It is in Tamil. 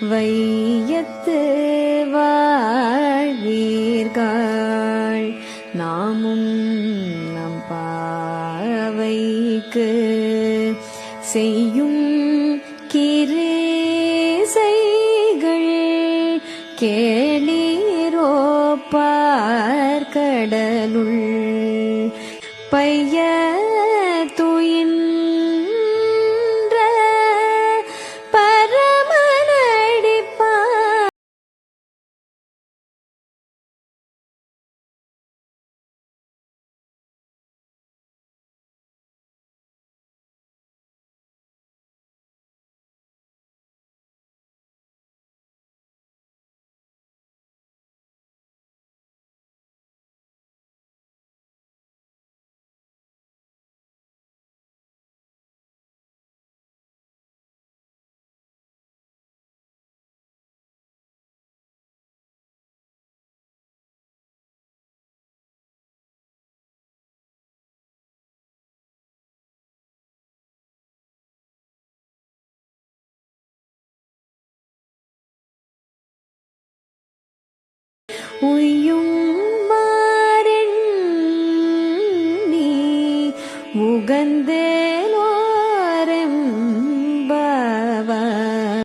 வையத்து வாழ்வீர்கள் நாமும் நம் பாவைக்கு செய்யும் கிரீசைகள் கேளீரோ பார்க்கடலுள் பைய துயின்ற பரமனடிப்பார் உய்யும் மாறெண்ணி உகந்தே